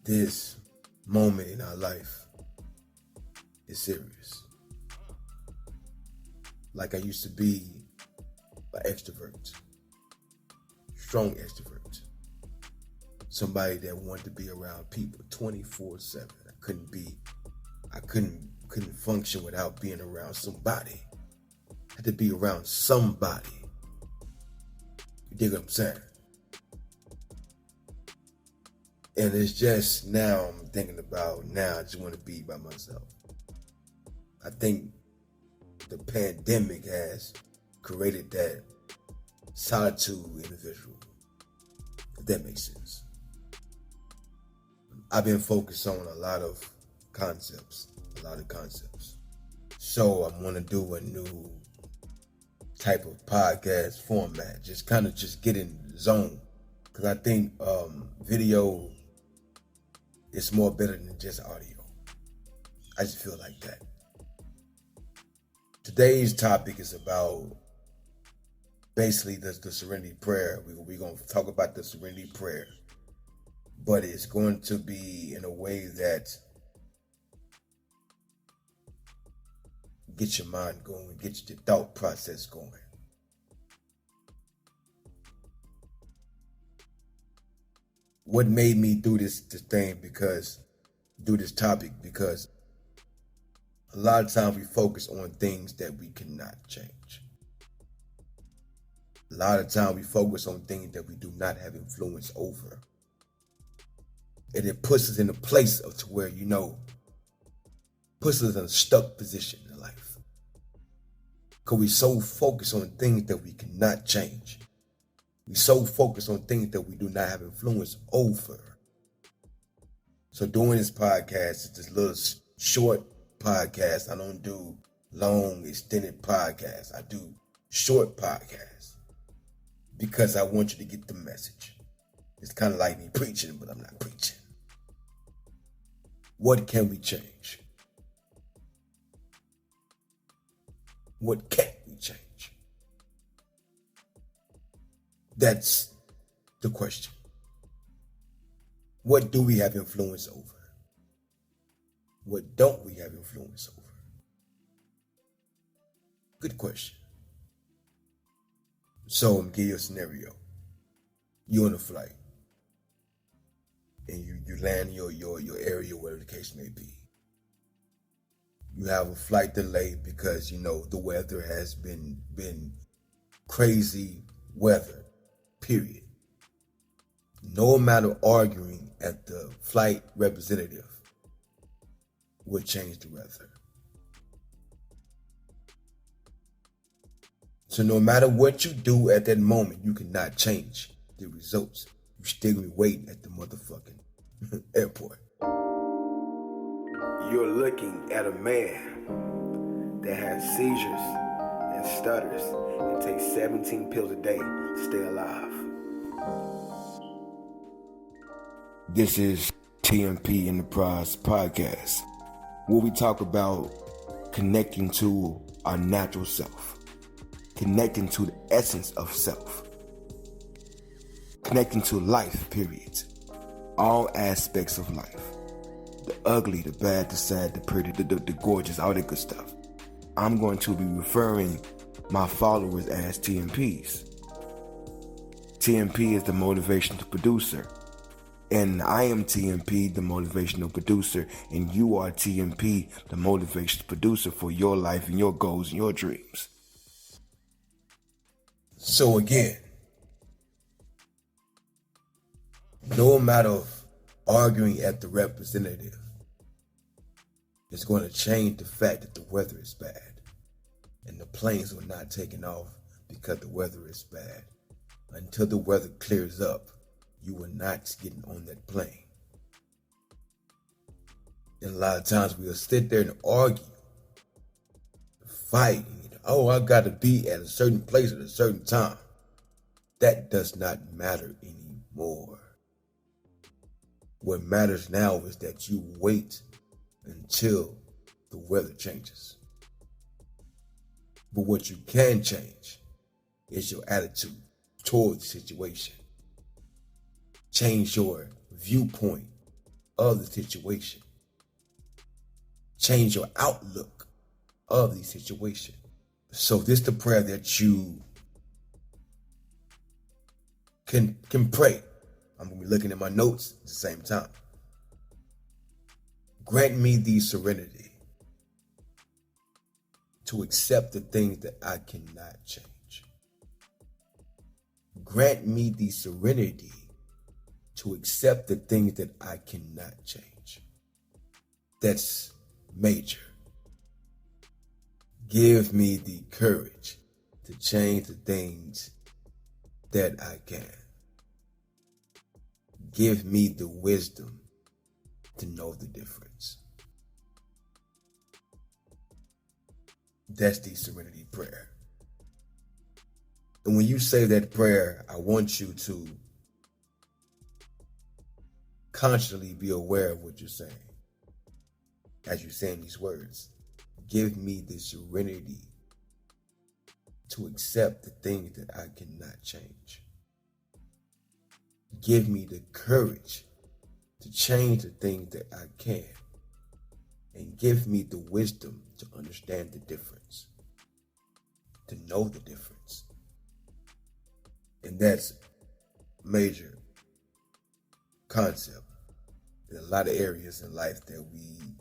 This moment in our life is serious. Like I used to be an extrovert, strong extrovert, somebody that wanted to be around people 24/7. I couldn't function without being around somebody. I had to be around somebody. You dig what I'm saying? And it's just now I'm thinking about now I just want to be by myself. I think the pandemic has created that solitude individual, if that makes sense. I've been focused on a lot of concepts. So I'm going to do a new type of podcast format, just get in the zone. Because I think video is more better than just audio. I just feel like that. Today's topic is about basically the Serenity Prayer. We're going to talk about the Serenity Prayer. But it's going to be in a way that gets your mind going, gets your thought process going. What made me do this topic, because a lot of times we focus on things that we cannot change. A lot of times we focus on things that we do not have influence over. And it puts us in a place of to where, puts us in a stuck position in life. Because we so focused on things that we cannot change. We so focused on things that we do not have influence over. So doing this podcast is this little short podcast. I don't do long, extended podcasts. I do short podcasts because I want you to get the message. It's kind of like me preaching, but I'm not preaching. What can we change? What can't we change? That's the question. What do we have influence over? What don't we have influence over? Good question. So I'm gonna give you a scenario. You're on a flight and you land in your area, whatever the case may be. You have a flight delay because the weather has been crazy weather, period. No amount of arguing at the flight representative would change the weather. So no matter what you do at that moment, you cannot change the results. You still gonna be waiting at the motherfucking airport. You're looking at a man that has seizures and stutters and takes 17 pills a day to stay alive. This is TMP Enterprize podcast, where we talk about connecting to our natural self, connecting to the essence of self, connecting to life, period. All aspects of life. The ugly, the bad, the sad, the pretty, the gorgeous, all that good stuff. I'm going to be referring my followers as TMPs. TMP is the motivational producer. And I am TMP, the motivational producer. And you are TMP, the motivational producer for your life and your goals and your dreams. So again, no amount of arguing at the representative is going to change the fact that the weather is bad. And the planes are not taking off because the weather is bad. Until the weather clears up, you are not getting on that plane. And a lot of times we'll sit there and argue, fight. I got to be at a certain place at a certain time. That does not matter anymore. What matters now is that you wait until the weather changes. But what you can change is your attitude toward the situation. Change your viewpoint of the situation. Change your outlook of the situation. So this is the prayer that you can pray. I'm going to be looking at my notes at the same time. Grant me the serenity to accept the things that I cannot change. Grant me the serenity to accept the things that I cannot change. That's major. Give me the courage to change the things that I can. Give me the wisdom to know the difference. That's the Serenity Prayer. And when you say that prayer, I want you to consciously be aware of what you're saying as you're saying these words. Give me the serenity to accept the things that I cannot change. Give me the courage to change the things that I can. And give me the wisdom to understand the difference, to know the difference. And that's a major concept in a lot of areas in life that we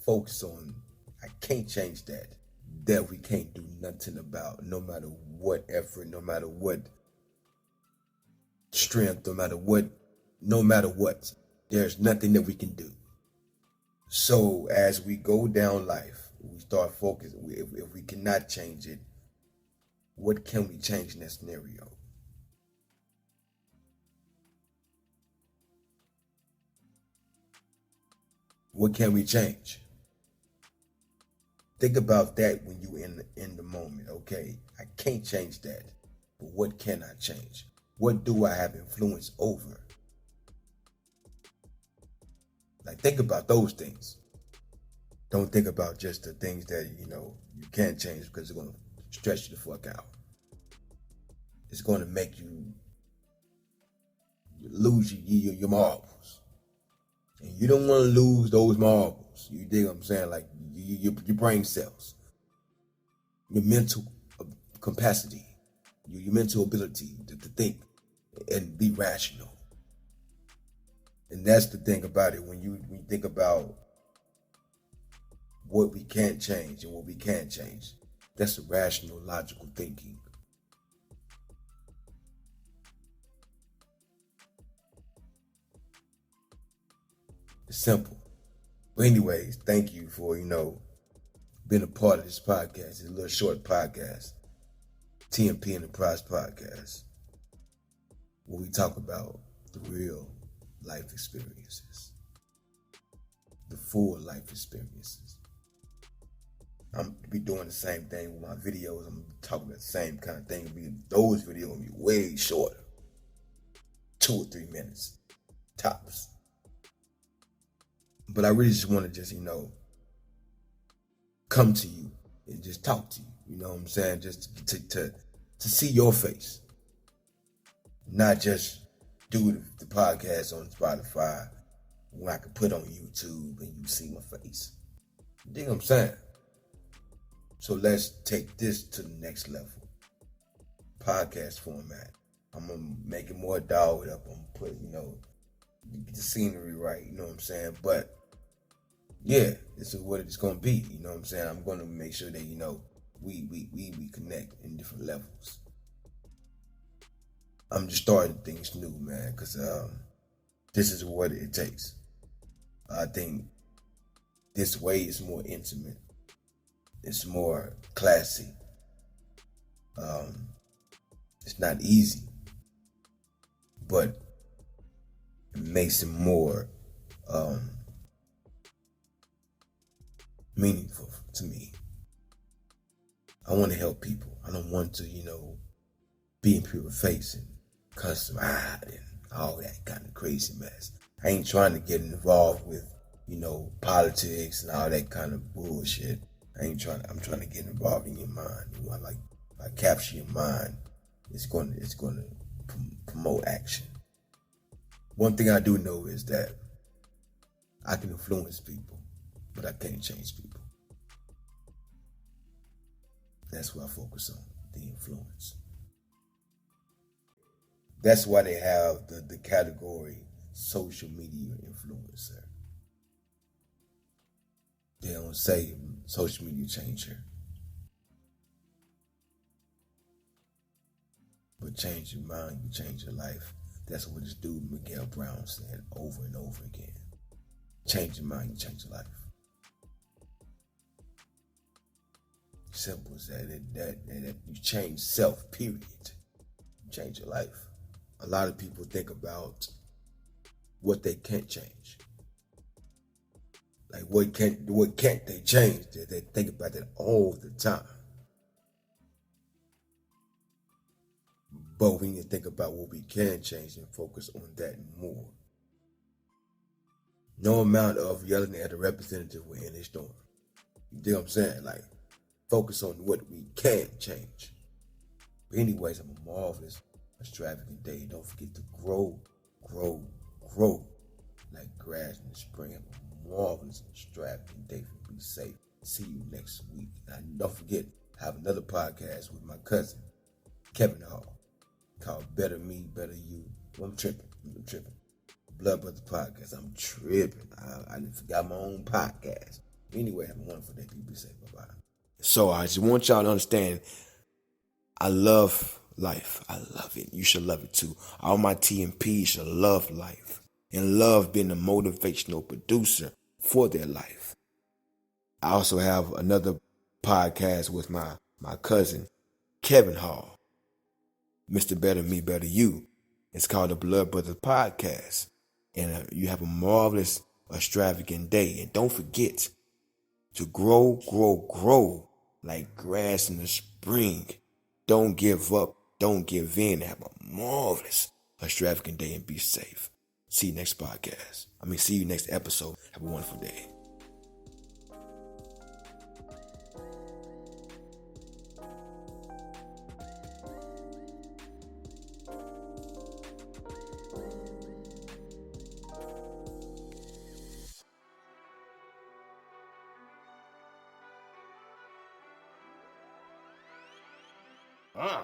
focus on. I can't change that we can't do nothing about, no matter what effort, no matter what strength, no matter what, there's nothing that we can do. So as we go down life, we start focusing, if we cannot change it, what can we change in that scenario? What can we change? Think about that when you in the moment. Okay, I can't change that, but what can I change? What do I have influence over? Like, think about those things. Don't think about just the things that you can't change, because it's going to stress you the fuck out. It's going to make you lose your marbles. And you don't want to lose those marbles. You dig what I'm saying? Like your brain cells, your mental capacity, your mental ability to think and be rational. And that's the thing about it. When you think about what we can't change and what we can change, that's a rational, logical thinking. It's simple. But anyways, thank you for, being a part of this podcast. It's a little short podcast. TMP Enterprize podcast, where we talk about the real life experiences, the full life experiences. I'm going to be doing the same thing with my videos. I'm talking about the same kind of thing. Those videos will be way shorter, 2 or 3 minutes tops. But I really just want to come to you and just talk to you. You know what I'm saying? Just to see your face. Not just do the podcast on Spotify when I can put on YouTube and you see my face. You dig what I'm saying? So let's take this to the next level. Podcast format. I'm going to make it more dolled up. I'm going to put, get the scenery right. You know what I'm saying? But yeah, this is what it's going to be. You know what I'm saying? I'm going to make sure that, we connect in different levels. I'm just starting things new, man, because this is what it takes. I think this way is more intimate. It's more classy. It's not easy, but it makes it more meaningful to me. I want to help people. I don't want to, be in people's face and cuss them out and all that kind of crazy mess. I ain't trying to get involved with, politics and all that kind of bullshit. I'm trying to get involved in your mind. If I capture your mind, it's going to promote action. One thing I do know is that I can influence people, but I can't change people. That's what I focus on, the influence. That's why they have the category social media influencer. They don't say social media changer. But change your mind, you change your life. That's what this dude Miguel Brown said over and over again. Change your mind, you change your life. Simple as that you change self, period. You change your life. A lot of people think about what they can't change. Like what can't they change? They think about that all the time. But we need to think about what we can change and focus on that more. No amount of yelling at a representative will end this storm. You dig what I'm saying? Like, focus on what we can change. But anyways, have a marvelous, extravagant day. Don't forget to grow, grow, grow like grass in the spring. Have a marvelous, extravagant day. Be safe. See you next week. And don't forget, I have another podcast with my cousin, Kevin Hall, called Better Me, Better You. Well, I'm tripping. Blood Brothers Podcast. I'm tripping. I didn't forgot my own podcast. Anyway, have a wonderful day. People be safe. Bye-bye. So I just want y'all to understand, I love life. I love it. You should love it too. All my TMPs should love life and love being a motivational producer for their life. I also have another podcast with my cousin, Kevin Hall, Mr. Better Me, Better You. It's called the Blood Brothers Podcast. And you have a marvelous, extravagant day. And don't forget to grow, grow, grow like grass in the spring. Don't give up. Don't give in. Have a marvelous, extravagant day and be safe. See you next podcast. See you next episode. Have a wonderful day. Ah.